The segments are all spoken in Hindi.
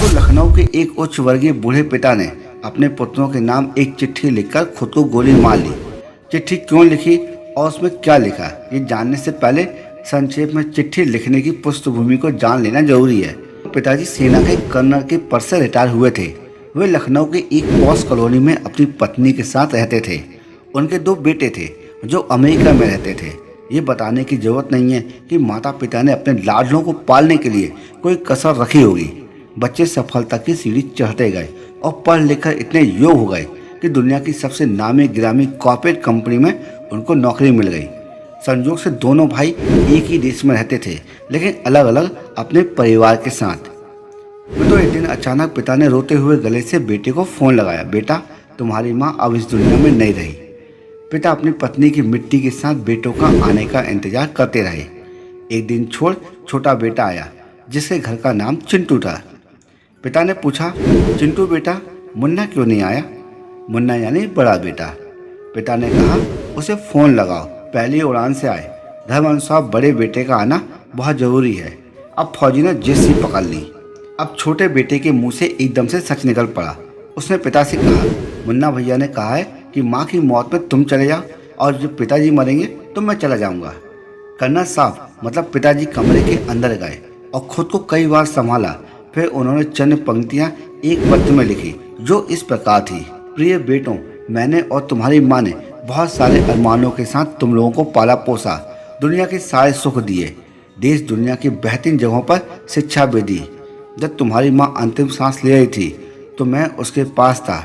तो लखनऊ के एक उच्च वर्गीय बूढ़े पिता ने अपने पुत्रों के नाम एक चिट्ठी लिखकर खुद को गोली मार ली। चिट्ठी क्यों लिखी और उसमें क्या लिखा, ये जानने से पहले संक्षेप में चिट्ठी लिखने की पृष्ठभूमि को जान लेना जरूरी है। पिताजी सेना के कर्नल के पद से रिटायर हुए थे। वे लखनऊ के एक पॉश कॉलोनी में अपनी पत्नी के साथ रहते थे। उनके 2 बेटे थे जो अमेरिका में रहते थे। ये बताने की जरूरत नहीं है कि माता पिता ने अपने लाडलों को पालने के लिए कोई कसर रखी होगी। बच्चे सफलता की सीढ़ी चढ़ते गए और पढ़ लिखकर इतने योग्य हो गए कि दुनिया की सबसे नामी गिरामी कॉर्पोरेट कंपनी में उनको नौकरी मिल गई। संयोग से दोनों भाई एक ही देश में रहते थे, लेकिन अलग अलग अपने परिवार के साथ। तो एक दिन अचानक पिता ने रोते हुए गले से बेटे को फोन लगाया। बेटा, तुम्हारी माँ अब इस दुनिया में नहीं रही। पिता अपनी पत्नी की मिट्टी के साथ बेटों का आने का इंतजार करते रहे। एक दिन छोटा बेटा आया जिसके घर का नाम चिंटू था। पिता ने पूछा, चिंटू बेटा, मुन्ना क्यों नहीं आया? मुन्ना यानी बड़ा बेटा। पिता ने कहा, उसे फ़ोन लगाओ, पहली उड़ान से आए। धर्म अनुसार बड़े बेटे का आना बहुत ज़रूरी है। अब फौजी ने जिस्सी पकड़ ली। अब छोटे बेटे के मुंह से एकदम से सच निकल पड़ा। उसने पिता से कहा, मुन्ना भैया ने कहा है कि माँ की मौत में तुम चले जाओ और जब पिताजी मरेंगे तो मैं चला जाऊँगा। करना साफ मतलब पिताजी कमरे के अंदर गए और खुद को कई बार संभाला। फिर उन्होंने चंद पंक्तियाँ एक पत्र में लिखी जो इस प्रकार थी। प्रिय बेटों, मैंने और तुम्हारी माँ ने बहुत सारे अरमानों के साथ तुम लोगों को पाला पोसा, दुनिया के सारे सुख दिए, देश दुनिया की बेहतरीन जगहों पर शिक्षा भी दी। जब तुम्हारी माँ अंतिम सांस ले रही थी तो मैं उसके पास था।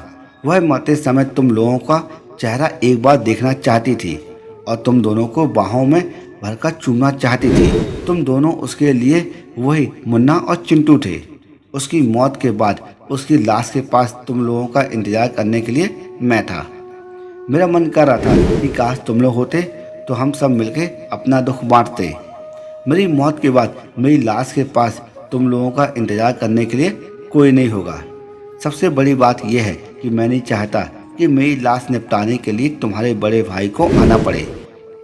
वह मरते समय तुम लोगों का चेहरा एक बार देखना चाहती थी और तुम दोनों को बाहों में भरकर चूमना चाहती थी। तुम दोनों उसके लिए वही मुन्ना और चिंटू थे। उसकी मौत के बाद उसकी लाश के पास तुम लोगों का इंतजार करने के लिए मैं था। मेरा मन कर रहा था कि काश तुम लोग होते तो हम सब मिलके अपना दुख बांटते। मेरी मौत के बाद मेरी लाश के पास तुम लोगों का इंतजार करने के लिए कोई नहीं होगा। सबसे बड़ी बात यह है कि मैं नहीं चाहता कि मेरी लाश निपटाने के लिए तुम्हारे बड़े भाई को आना पड़े।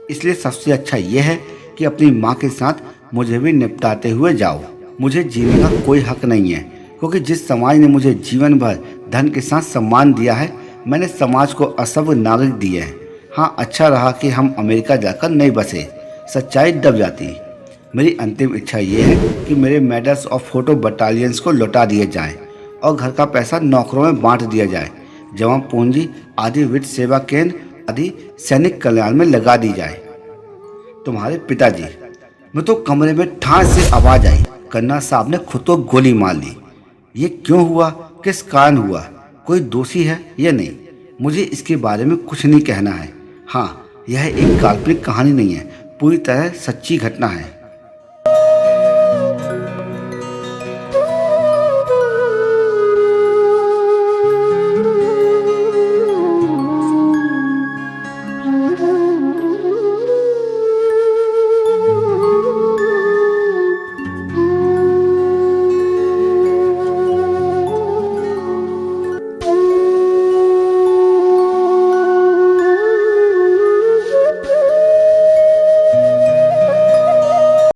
इसलिए सबसे अच्छा यह है कि अपनी माँ के साथ मुझे भी निपटाते हुए जाओ। मुझे जीने का कोई हक नहीं है, क्योंकि जिस समाज ने मुझे जीवन भर धन के साथ सम्मान दिया है, मैंने समाज को असभ्य नागरिक दिए हैं। हाँ, अच्छा रहा कि हम अमेरिका जाकर नहीं बसे, सच्चाई दब जाती। मेरी अंतिम इच्छा ये है कि मेरे मेडल्स और फोटो बटालियंस को लौटा दिए जाएं और घर का पैसा नौकरों में बांट दिया जाए। जमा पूंजी आदि वित्त सेवा केंद्र आदि सैनिक कल्याण में लगा दी जाए। तुम्हारे पिताजी। मैं तो कमरे में ठास से आवाज आई। कन्ना साहब ने खुद को गोली मार ली। ये क्यों हुआ, किस कारण हुआ, कोई दोषी है या नहीं, मुझे इसके बारे में कुछ नहीं कहना है। हाँ, यह एक काल्पनिक कहानी नहीं है, पूरी तरह सच्ची घटना है।